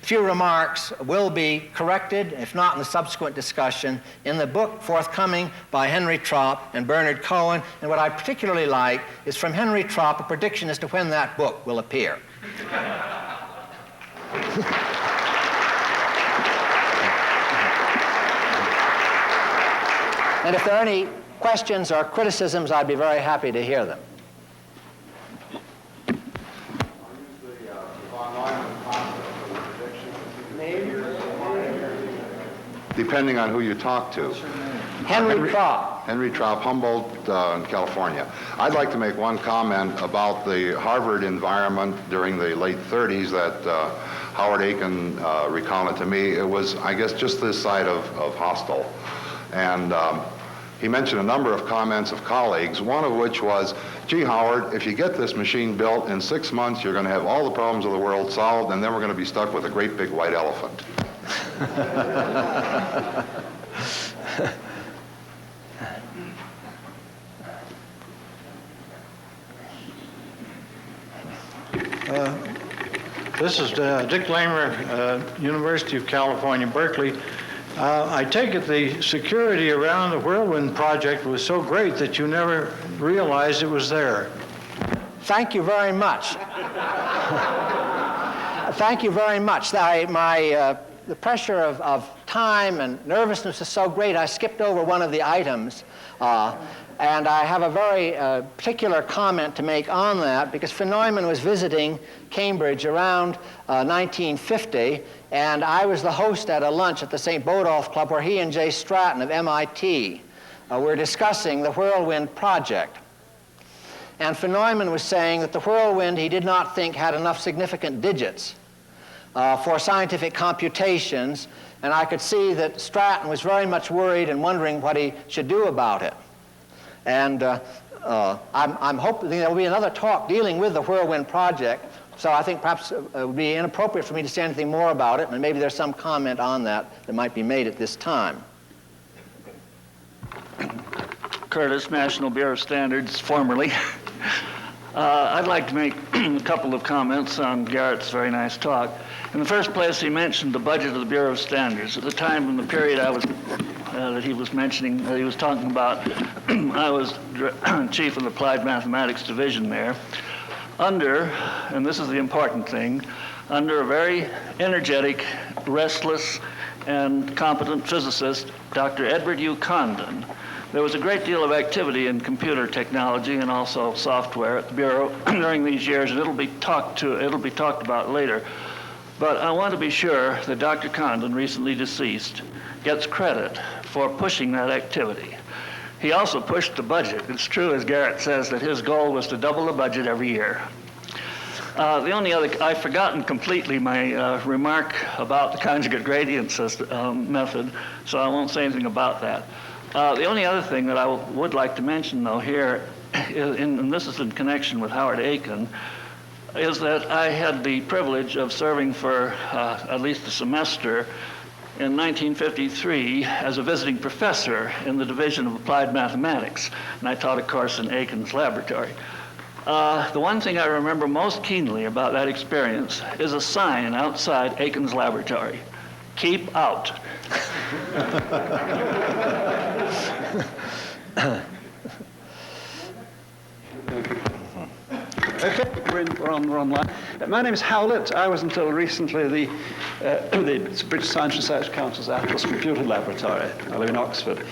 B: few remarks will be corrected, if not in the subsequent discussion, in the book forthcoming by Henry Tropp and Bernard Cohen. And what I particularly like is from Henry Tropp a prediction as to when that book will appear. And if there are any questions or criticisms, I'd be very happy to hear them.
C: Depending on who you talk to.
B: Henry Tropp.
C: Henry Tropp, Humboldt, in California. I'd like to make one comment about the Harvard environment during the late 30s that Howard Aiken recounted to me. It was, I guess, just this side of hostile. And he mentioned a number of comments of colleagues, one of which was, gee, Howard, if you get this machine built in 6 months, you're going to have all the problems of the world solved, and then we're going to be stuck with a great big white elephant.
D: This is Dick Lamer, University of California, Berkeley. I take it the security around the Whirlwind project was so great that you never realized it was there.
B: Thank you very much. Thank you very much. The pressure of time and nervousness is so great, I skipped over one of the items. And I have a very particular comment to make on that, because Neumann was visiting Cambridge around 1950, and I was the host at a lunch at the St. Bodolph Club where he and Jay Stratton of MIT were discussing the Whirlwind project. And Neumann was saying that the Whirlwind he did not think had enough significant digits for scientific computations, and I could see that Stratton was very much worried and wondering what he should do about it. And I'm hoping there will be another talk dealing with the Whirlwind project, so I think perhaps it would be inappropriate for me to say anything more about it, and maybe there's some comment on that might be made at this time.
E: Curtis, National Bureau of Standards, formerly. I'd like to make a couple of comments on Garrett's very nice talk. In the first place, he mentioned the budget of the Bureau of Standards. At the time in the period that he was mentioning, that he was talking about, I was chief of the Applied Mathematics Division there, under, and this is the important thing, under a very energetic, restless, and competent physicist, Dr. Edward U. Condon. There was a great deal of activity in computer technology and also software at the Bureau during these years, and it'll be talked about later. But I want to be sure that Dr. Condon, recently deceased, gets credit for pushing that activity. He also pushed the budget. It's true, as Garrett says, that his goal was to double the budget every year. The only other, I've forgotten completely my remark about the conjugate gradient system, method, so I won't say anything about that. The only other thing that I would like to mention, though, here, and this is in connection with Howard Aiken, is that I had the privilege of serving for at least a semester in 1953 as a visiting professor in the Division of Applied Mathematics, and I taught a course in Aiken's laboratory. The one thing I remember most keenly about that experience is a sign outside Aiken's laboratory: "Keep out."
F: Okay, we're online. My name is Howlett. I was until recently the British Science Research Council's Atlas Computer Laboratory. I live in Oxford.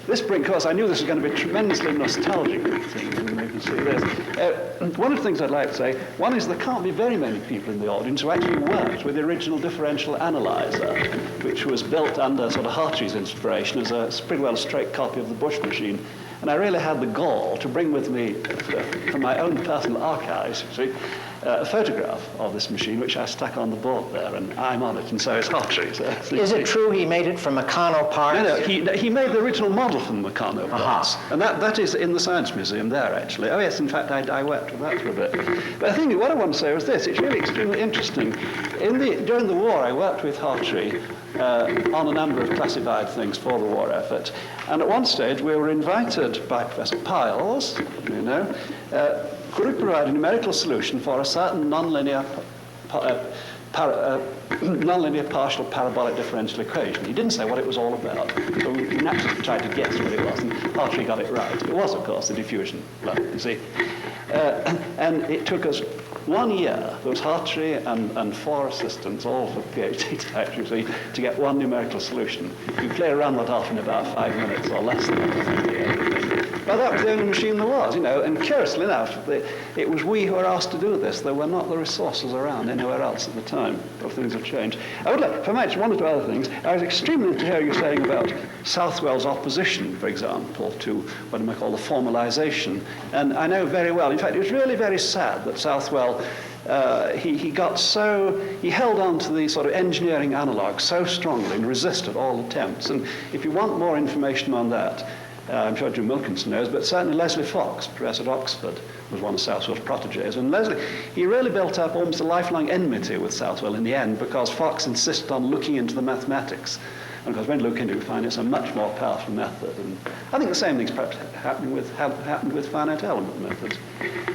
F: This brings, of course, I knew this was going to be a tremendously nostalgic thing, and you can see this. One of the things I'd like to say, one is there can't be very many people in the audience who actually worked with the original Differential Analyzer, which was built under sort of Hartrey's inspiration as a pretty well straight copy of the Bush machine. And I really had the gall to bring with me, from my own personal archives, a photograph of this machine, which I stuck on the board there, and I'm on it, and so is Hartrey. So
B: is it true he made it from Meccano parts?
F: No, he made the original model from Meccano parts, and that is in the Science Museum there, actually. Oh yes, in fact, I worked with that for a bit. But I think what I want to say was this: it's really extremely interesting. During the war, I worked with Hartrey on a number of classified things for the war effort, and at one stage we were invited by Professor Piles, could we provide a numerical solution for a certain nonlinear partial parabolic differential equation. He didn't say what it was all about, so we naturally tried to guess what it was, and Hartrey got it right. It was, of course, the diffusion law, you see. And it took us 1 year. There was Hartrey and 4 assistants, all for PhD types, you see, to get one numerical solution. You play around that off in about 5 minutes or less than that. But that was the only machine there was, and curiously enough, it was we who were asked to do this. There were not the resources around anywhere else at the time, but things have changed. I would like, if I might, one or two other things. I was extremely into hear you saying about Southwell's opposition, for example, to what I might call the formalization. And I know very well, in fact, it was really very sad that Southwell, he held on to the sort of engineering analog so strongly and resisted all attempts. And if you want more information on that, I'm sure Jim Wilkinson knows, but certainly Leslie Fox, professor at Oxford, was one of Southwell's proteges. And Leslie, he really built up almost a lifelong enmity with Southwell in the end, because Fox insisted on looking into the mathematics. And of course, when you look into it, you find it's a much more powerful method. And I think the same thing's perhaps happened with finite element methods.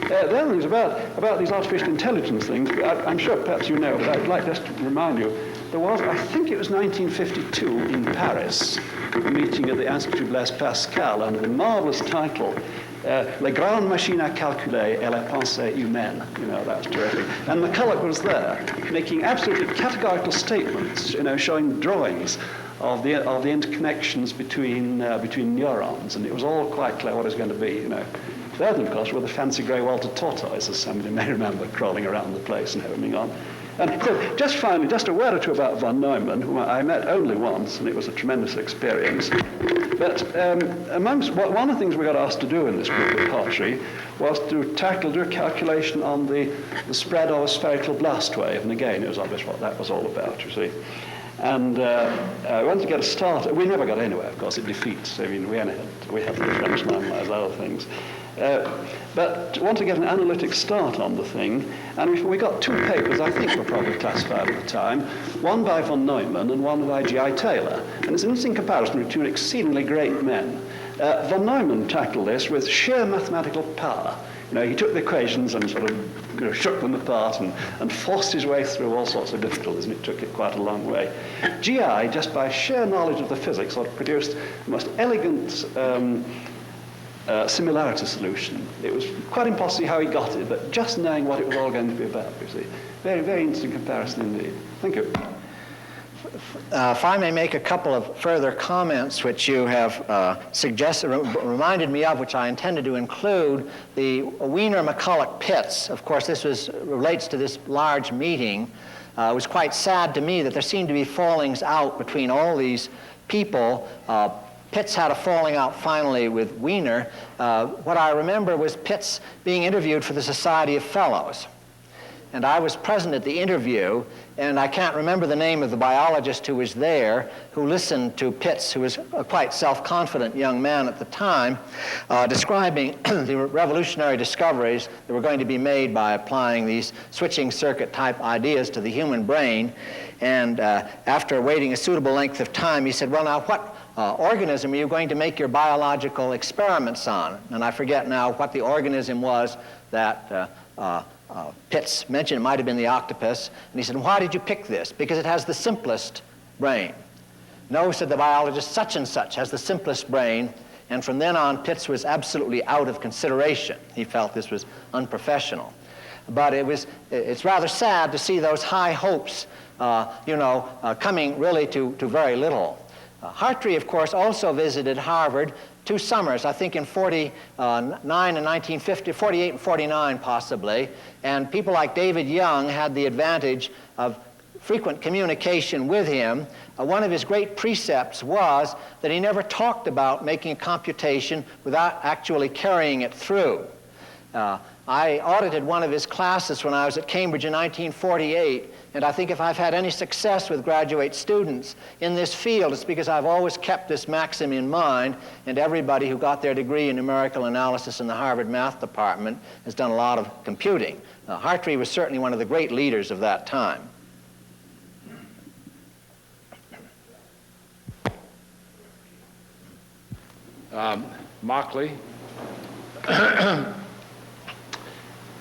F: The other thing is about these artificial intelligence things. I'm sure perhaps you know, but I'd like just to remind you there was, I think it was 1952 in Paris, a meeting at the Institut Blaise Pascal under the marvelous title, Les grandes machines à calculer et la pensée humaine. You know, that was terrific. And McCulloch was there, making absolutely categorical statements, you know, showing drawings of the interconnections between neurons, and it was all quite clear what it was going to be, you know. There, of course, were the fancy grey Walter tortoise, as somebody may remember, crawling around the place and homing on. And so, just finally, just a word or two about von Neumann, whom I met only once, and it was a tremendous experience. But one of the things we got asked to do in this group of Hartree was to do a calculation on the spread of a spherical blast wave, and again, it was obvious what that was all about, you see. And we wanted to get a start. We never got anywhere, of course. It defeats. I mean, we had the differential analyzer, other things. But want to get an analytic start on the thing, and we got two papers I think were probably classified at the time, one by von Neumann and one by G.I. Taylor. And it's an interesting comparison with two exceedingly great men. Von Neumann tackled this with sheer mathematical power. You know, he took the equations and sort of shook them apart and forced his way through all sorts of difficulties, and it took it quite a long way. G.I., just by sheer knowledge of the physics, sort of produced the most elegant similarity solution. It was quite impossible to see how he got it, but just knowing what it was all going to be about, you see. Very, very interesting comparison indeed. Thank you.
B: If I may make a couple of further comments which you have reminded me of, which I intended to include, the Wiener-McCulloch pits. Of course, this relates to this large meeting. It was quite sad to me that there seemed to be fallings out between all these people. Pitts had a falling out finally with Wiener. What I remember was Pitts being interviewed for the Society of Fellows. And I was present at the interview, and I can't remember the name of the biologist who was there, who listened to Pitts, who was a quite self-confident young man at the time, describing the revolutionary discoveries that were going to be made by applying these switching circuit type ideas to the human brain. And after waiting a suitable length of time, he said, well, now what organism are you going to make your biological experiments on? And I forget now what the organism was that Pitts mentioned. It might have been the octopus. And he said, why did you pick this? Because it has the simplest brain. No, said the biologist, such and such has the simplest brain. And from then on, Pitts was absolutely out of consideration. He felt this was unprofessional. But it's rather sad to see those high hopes, coming really to very little. Hartree, of course, also visited Harvard 2 summers, I think in 49 and 1950, 48 and 49 possibly, and people like David Young had the advantage of frequent communication with him. One of his great precepts was that he never talked about making a computation without actually carrying it through. I audited one of his classes when I was at Cambridge in 1948, and I think if I've had any success with graduate students in this field, it's because I've always kept this maxim in mind, and everybody who got their degree in numerical analysis in the Harvard Math Department has done a lot of computing. Hartree was certainly one of the great leaders of that time.
G: Mockley.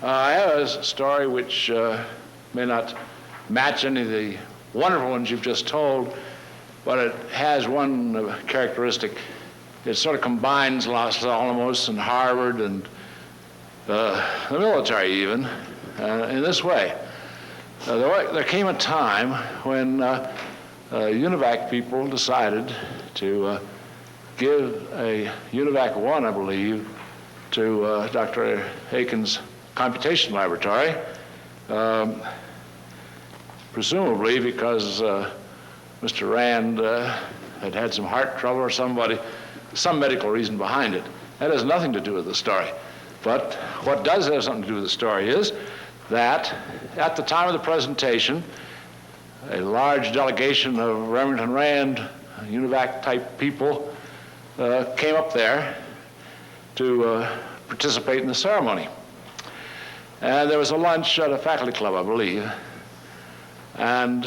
G: I have a story which may not match any of the wonderful ones you've just told, but it has one characteristic. It sort of combines Los Alamos and Harvard and the military even in this way. There came a time when UNIVAC people decided to give a UNIVAC 1, I believe, to Dr. Aiken's Computation Laboratory, presumably because Mr. Rand had some heart trouble or some medical reason behind it. That has nothing to do with the story. But what does have something to do with the story is that at the time of the presentation, a large delegation of Remington Rand UNIVAC-type people came up there to participate in the ceremony. And there was a lunch at a faculty club, I believe. And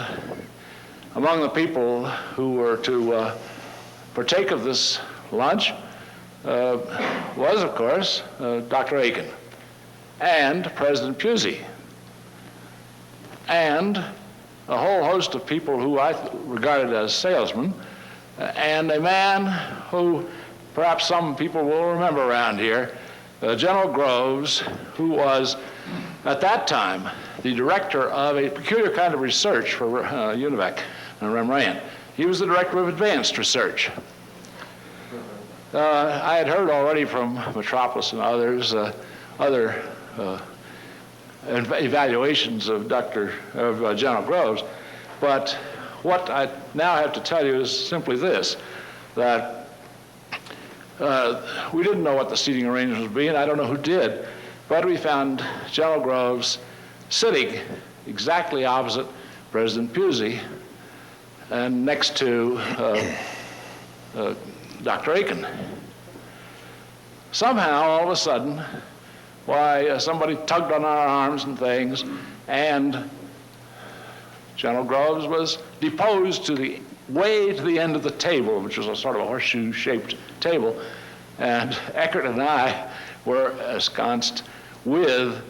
G: among the people who were to partake of this lunch was, of course, Dr. Aiken and President Pusey and a whole host of people who I regarded as salesmen, and a man who perhaps some people will remember around here, General Groves, who was at that time the director of a peculiar kind of research for UNIVAC and Rembrandt. He was the director of advanced research. I had heard already from Metropolis and others other evaluations of General Groves, but what I now have to tell you is simply this, that we didn't know what the seating arrangements would be, and I don't know who did, but we found General Groves sitting exactly opposite President Pusey and next to Dr. Aiken. Somehow, all of a sudden, somebody tugged on our arms and things, and General Groves was deposed to the way to the end of the table, which was a sort of a horseshoe-shaped table, and Eckert and I were ensconced with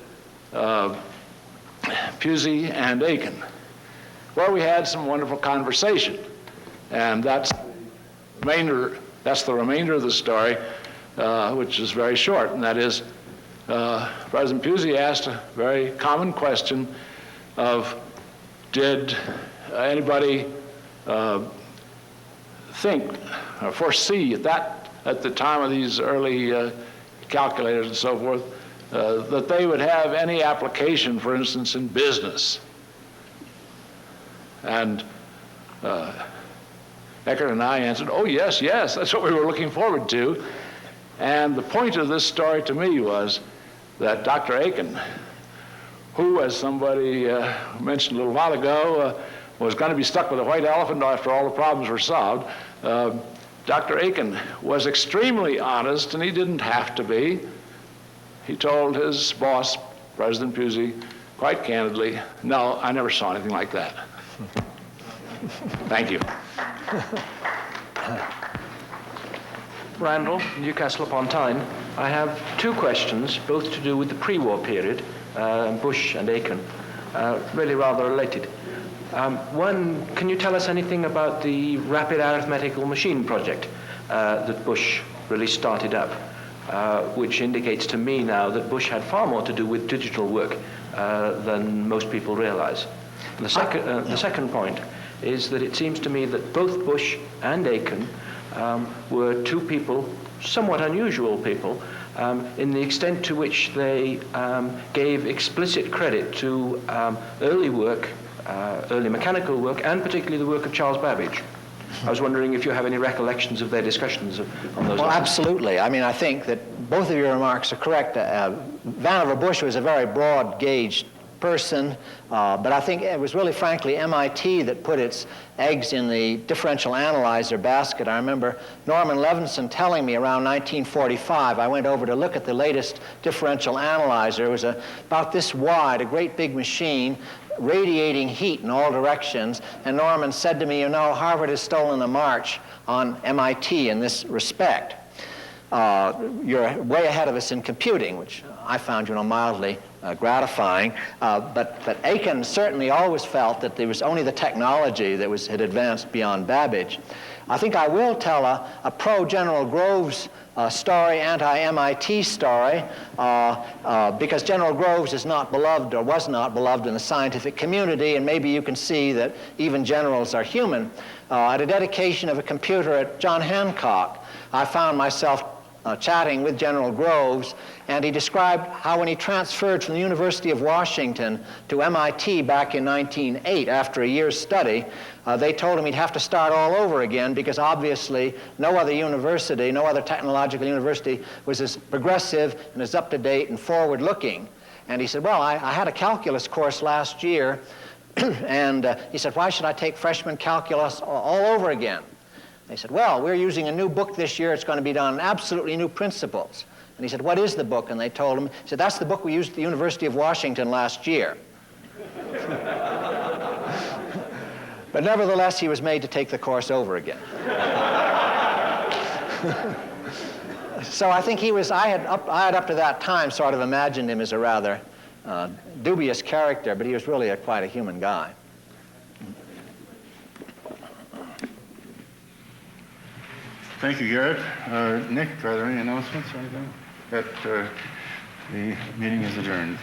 G: Pusey and Aiken, where we had some wonderful conversation, and that's the remainder of the story, which is very short, and that is President Pusey asked a very common question of, did anybody think or foresee at the time of these early calculators and so forth, that they would have any application, for instance, in business? And Eckert and I answered, oh, yes, that's what we were looking forward to. And the point of this story to me was that Dr. Aiken, who, as somebody mentioned a little while ago, was going to be stuck with a white elephant after all the problems were solved, Dr. Aiken was extremely honest, and he didn't have to be. He told his boss, President Pusey, quite candidly, no, I never saw anything like that. Thank you.
H: Randall, Newcastle upon Tyne. I have two questions, both to do with the pre-war period, Bush and Aiken, really rather related. One, can you tell us anything about the rapid arithmetical machine project that Bush really started up, which indicates to me now that Bush had far more to do with digital work than most people realize. The second point is that it seems to me that both Bush and Aiken were two people, somewhat unusual people, in the extent to which they gave explicit credit to early work, early mechanical work, and particularly the work of Charles Babbage. I was wondering if you have any recollections of their discussions on those
B: Well,
H: lines.
B: absolutely. I mean, I think that both of your remarks are correct. Vannevar Bush was a very broad-gauged person, but I think it was really, frankly, MIT that put its eggs in the differential analyzer basket. I remember Norman Levinson telling me around 1945, I went over to look at the latest differential analyzer. It was about this wide, a great big machine, radiating heat in all directions, and Norman said to me, you know, Harvard has stolen a march on MIT in this respect. You're way ahead of us in computing, which I found, mildly gratifying. But Aiken certainly always felt that there was only the technology that had advanced beyond Babbage. I think I will tell a pro-General Groves story, anti-MIT story, because General Groves is not beloved, or was not beloved in the scientific community, and maybe you can see that even generals are human. At a dedication of a computer at John Hancock, I found myself chatting with General Groves, and he described how when he transferred from the University of Washington to MIT back in 1908 after a year's study, they told him he'd have to start all over again because obviously no other university, no other technological university was as progressive and as up-to-date and forward-looking. And he said, well, I had a calculus course last year, and he said, why should I take freshman calculus all over again? They said, well, we're using a new book this year. It's going to be done on absolutely new principles. And he said, what is the book? And they told him, he said, that's the book we used at the University of Washington last year. But nevertheless, he was made to take the course over again. So I think I had up to that time sort of imagined him as a rather dubious character, but he was really quite a human guy.
A: Thank you, Garrett. Nick, are there any announcements or anything? That the meeting is adjourned.